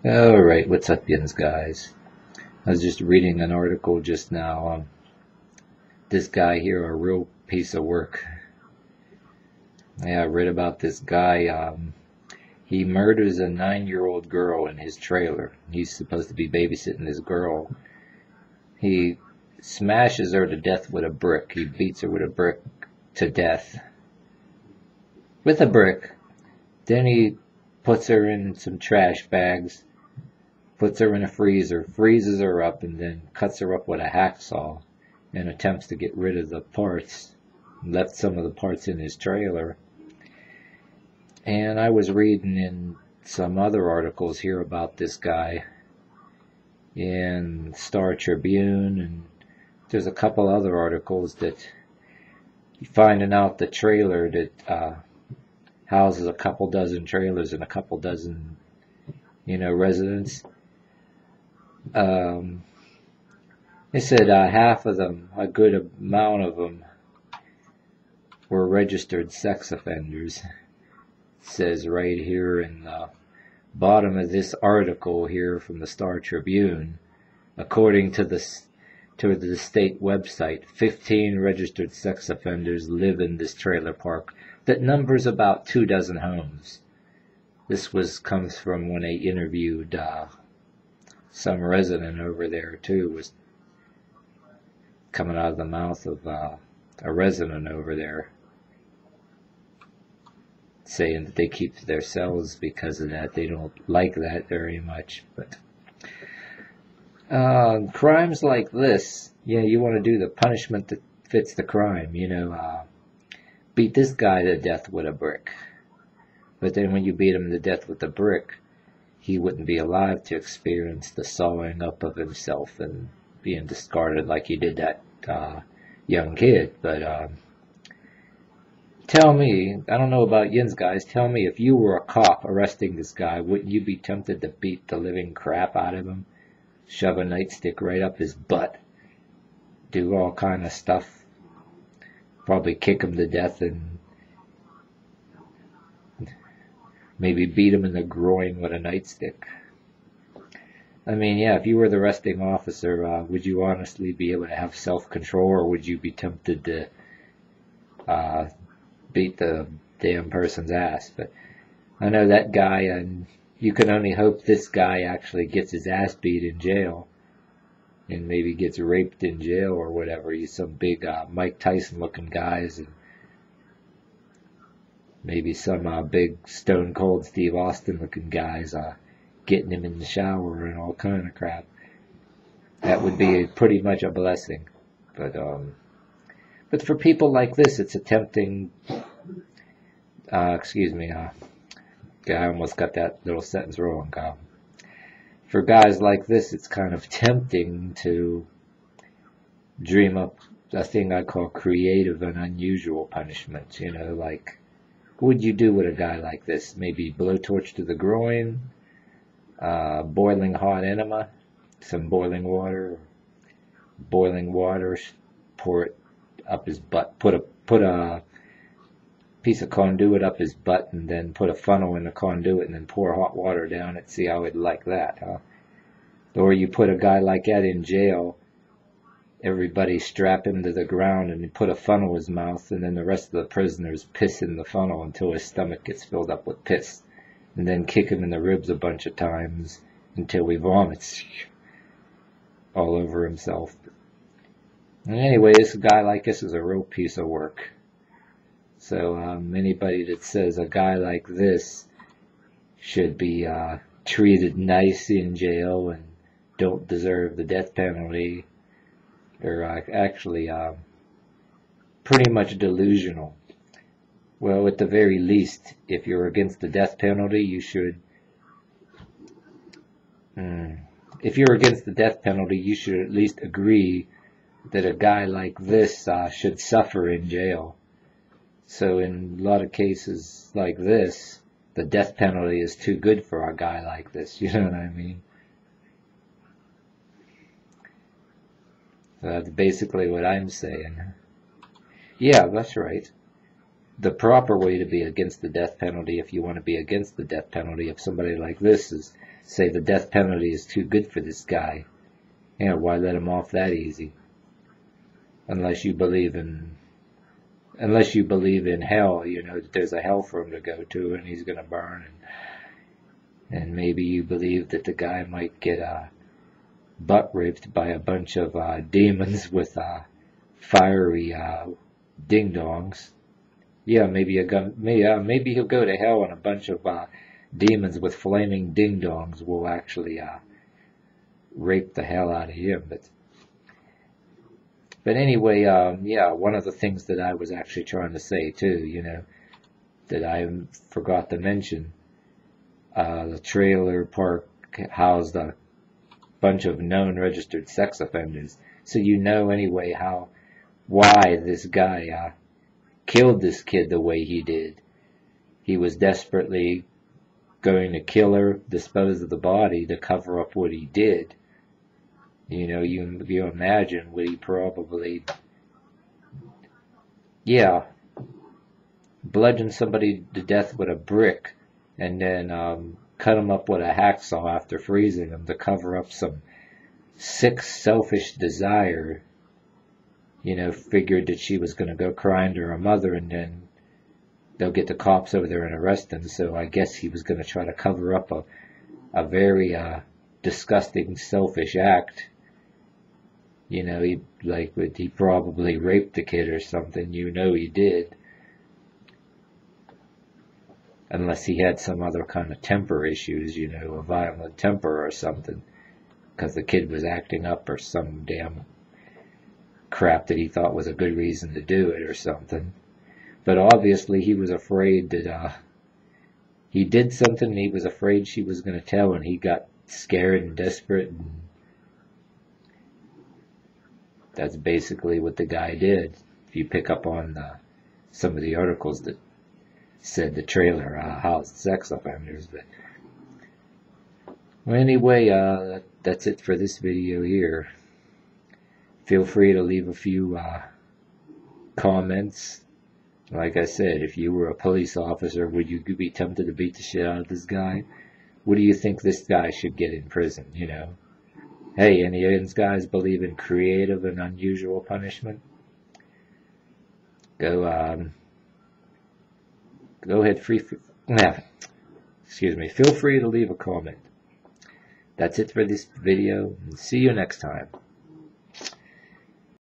Alright, what's up, yins guys? I was just reading an article just now. This guy here, a real piece of work. Yeah, I read about this guy. He murders a 9-year-old girl in his trailer. He's supposed to be babysitting this girl. He smashes her to death with a brick. He beats her with a brick to death. With a brick. Then he puts her in some trash bags, puts her in a freezer, freezes her up, and then cuts her up with a hacksaw and attempts to get rid of the parts. Left some of the parts in his trailer. And I was reading in some other articles here about this guy in Star Tribune, and there's a couple other articles that finding out the trailer that houses a couple dozen trailers and a couple dozen, residents. They said half of them, a good amount of them, were registered sex offenders. It says right here in the bottom of this article here from the Star Tribune, according to the state website, 15 registered sex offenders live in this trailer park that numbers about 2 dozen homes. This comes from when they interviewed some resident over there too. Was coming out of the mouth of a resident over there, saying that they keep to themselves because of that. They don't like that very much. But crimes like this, you want to do the punishment that fits the crime. Beat this guy to death with a brick. But then when you beat him to death with a brick, he wouldn't be alive to experience the sawing up of himself and being discarded like you did that young kid. But tell me, I don't know about yins guys, tell me, if you were a cop arresting this guy, wouldn't you be tempted to beat the living crap out of him? Shove a nightstick right up his butt, do all kind of stuff, probably kick him to death, and maybe beat him in the groin with a nightstick. I mean, if you were the arresting officer, would you honestly be able to have self-control, or would you be tempted to beat the damn person's ass? But I know that guy, and you can only hope this guy actually gets his ass beat in jail and maybe gets raped in jail or whatever. He's some big Mike Tyson looking guys, and maybe some big Stone Cold Steve Austin looking guys getting him in the shower and all kind of crap. That would be pretty much a blessing. But for people like this, it's a tempting, I almost got that little sentence wrong. For guys like this, it's kind of tempting to dream up a thing I call creative and unusual punishments. Like, what would you do with a guy like this? Maybe blowtorch to the groin, boiling hot enema, some boiling water, pour it up his butt, put a piece of conduit up his butt, and then put a funnel in the conduit and then pour hot water down it. See how he'd like that, huh? Or you put a guy like that in jail, everybody strap him to the ground and you put a funnel in his mouth, and then the rest of the prisoners piss in the funnel until his stomach gets filled up with piss, and then kick him in the ribs a bunch of times until he vomits all over himself. And anyway, this guy like this is a real piece of work. So anybody that says a guy like this should be treated nice in jail and don't deserve the death penalty, they're actually pretty much delusional. Well, at the very least, if you're against the death penalty, you should. If you're against the death penalty, you should at least agree that a guy like this should suffer in jail. So in a lot of cases like this, the death penalty is too good for a guy like this. You know what I mean? So that's basically what I'm saying. Yeah, that's right. The proper way to be against the death penalty, if you want to be against the death penalty, if somebody like this is say the death penalty is too good for this guy. Yeah, why let him off that easy? Unless you believe in hell, you know, that there's a hell for him to go to and he's going to burn. And maybe you believe that the guy might get butt raped by a bunch of demons with fiery ding-dongs. Yeah, maybe he'll go to hell and a bunch of demons with flaming ding-dongs will actually rape the hell out of him. But anyway, yeah, one of the things that I was actually trying to say too, you know, that I forgot to mention, the trailer park housed a bunch of known registered sex offenders. So you know anyway why this guy killed this kid the way he did. He was desperately going to kill her, dispose of the body to cover up what he did. You know, you imagine what he probably, yeah, bludgeon somebody to death with a brick and then cut him up with a hacksaw after freezing him to cover up some sick, selfish desire. You know, figured that she was going to go crying to her mother and then they'll get the cops over there and arrest him. So I guess he was going to try to cover up a very disgusting, selfish act. You know, he probably raped the kid or something. You know he did. Unless he had some other kind of temper issues, you know, a violent temper or something. Because the kid was acting up or some damn crap that he thought was a good reason to do it or something. But obviously he was afraid that he did something and he was afraid she was going to tell, and he got scared and desperate, and that's basically what the guy did. If you pick up on some of the articles that said the trailer housed sex offenders. But well, anyway, that's it for this video here. Feel free to leave a few comments. Like I said, if you were a police officer, would you be tempted to beat the shit out of this guy? What do you think this guy should get in prison, you know? Hey, any of these guys believe in creative and unusual punishment? Go ahead, feel free to leave a comment. That's it for this video, and see you next time.